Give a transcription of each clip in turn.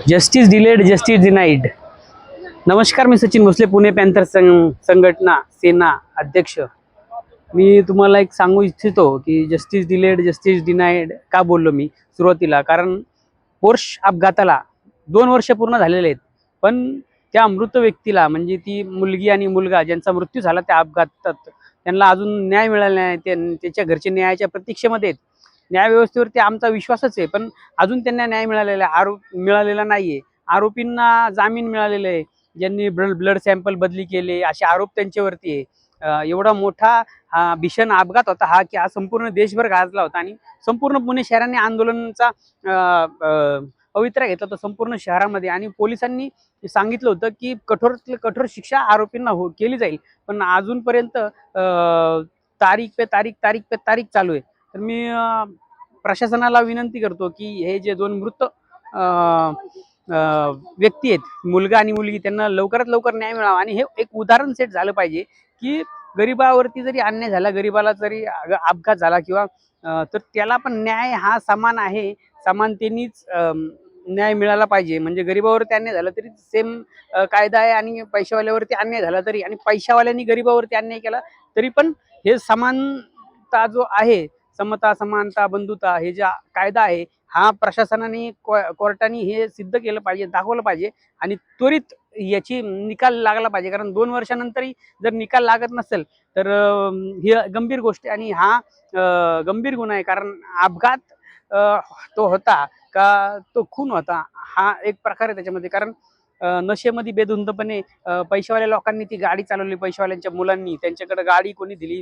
Justice delayed justice denied. नमस्कार, मी Sachin Bhosale, Pune panther संघटना सेना अध्यक्ष. मी तुम्हाला एक सांगू इच्छितो की जस्टिस डिलेड जस्टिस डिनाईड का बोललो मी सुरुवातीला, कारण पोर्श अपघाताला 2 वर्ष पूर्ण झालेले आहेत, पण त्या मृत व्यक्तीला म्हणजे ती मुलगी आणि मुलगा ज्यांचा मृत्यू झाला त्या अपघातात त्यांना अजून न्याय मिळाला नाही. त्याच्या घरचे न्यायाच्या प्रतीक्षेमध्ये आहेत. न्यायव्यवस्थेवरती आमचा विश्वासच आहे, पण अजून त्यांना न्याय मिळालेला नाहीये. आरोपींना जामीन मिळालेले आहे, ज्यांनी ब्लड सॅम्पल बदली केले असे आरोप त्यांच्यावरती आहे. एवढा मोठा भीषण अपघात होता हा, की हा संपूर्ण देशभर गाजला होता आणि संपूर्ण पुणे शहराने आंदोलनाचा पवित्रा घेतला होता संपूर्ण शहरामध्ये. आणि पोलिसांनी सांगितलं होतं की कठोरातली कठोर शिक्षा आरोपींना केली जाईल, पण अजूनपर्यंत तारीख पे तारीख तारीख पे तारीख चालू आहे. तर मी प्रशासनाला विनंती करतो की हे जे 2 मृत व्यक्ती आहेत, मुलगा आणि मुलगी, त्यांना लवकरात लवकर न्याय मिळावा. आणि हे एक उदाहरण सेट झालं पाहिजे की गरिबावरती जरी अन्याय झाला, गरिबाला जरी अपघात झाला किंवा तर त्याला पण न्याय हा समान आहे, समानतेनेच न्याय मिळाला पाहिजे. म्हणजे गरिबावरती अन्याय झाला तरी सेम कायदा आहे, आणि पैशावाल्यावरती अन्याय झाला तरी, आणि पैशावाल्यांनी गरिबावरती अन्याय केला तरी पण हे समानता जो आहे, समता समानता बंधुता, हे जे कायदा आहे हा प्रशासनाने कोर्टाने हे सिद्ध केलं पाहिजे, दाखवलं पाहिजे, आणि त्वरित याची निकाल लागला पाहिजे. कारण 2 वर्षानंतरही जर निकाल लागत नसेल तर ही गंभीर गोष्ट आहे, आणि हा गंभीर गुन्हा आहे. कारण अपघात तो होता का तो खून होता हा एक प्रकार आहे त्याच्यामध्ये. कारण नशेमध्ये बेधुंदपणे पैशावाल्या लोकांनी ती गाडी चालवली, पैशावाल्यांच्या मुलांनी त्यांच्याकडे गाडी कोणी दिली,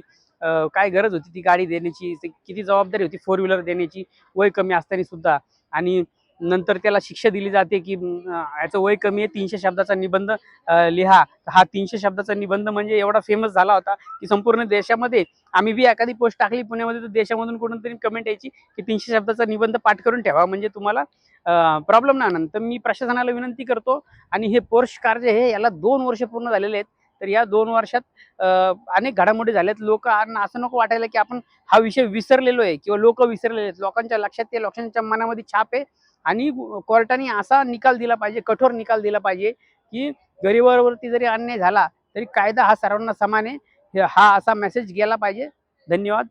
काय गरज होती ती गाडी देण्याची, किती जबाबदारी होती 4 व्हीलर देण्याची वय कमी असताना सुद्धा. आणि नंतर त्याला शिक्षा दिली जाते की याचं वय कमी आहे, 300 शब्दाचा निबंध लिहा. हा 300 शब्दाचा निबंध म्हणजे एवढा फेमस झाला होता की संपूर्ण देशामध्ये, आम्ही बी एखादी पोस्ट टाकली पुण्यामध्ये तर देशामधून कोणतरी कमेंट यायची की 300 शब्दाचा निबंध पाठ करून ठेवा म्हणजे तुम्हाला प्रॉब्लेम नाही होणार. तर मी प्रशासनाला विनंती करतो, आणि हे पोर्श कार जे आहे याला 2 वर्ष पूर्ण झालेले आहेत. तर या 2 वर्षात अनेक घडामोडी झाल्यात. लोकांना असं नको वाटायला की आपण हा विषय विसरलेलो आहे किंवा लोक विसरलेले आहेत. लोकांच्या लक्षात ते, लोकांच्या मनामध्ये छाप आहे, आणि कोर्टाने असा निकाल दिला पाहिजे, कठोर निकाल दिला पाहिजे की गरिबावरती जरी अन्याय झाला तरी कायदा हा सर्वांना समान आहे, हा असा मेसेज गेला पाहिजे. धन्यवाद.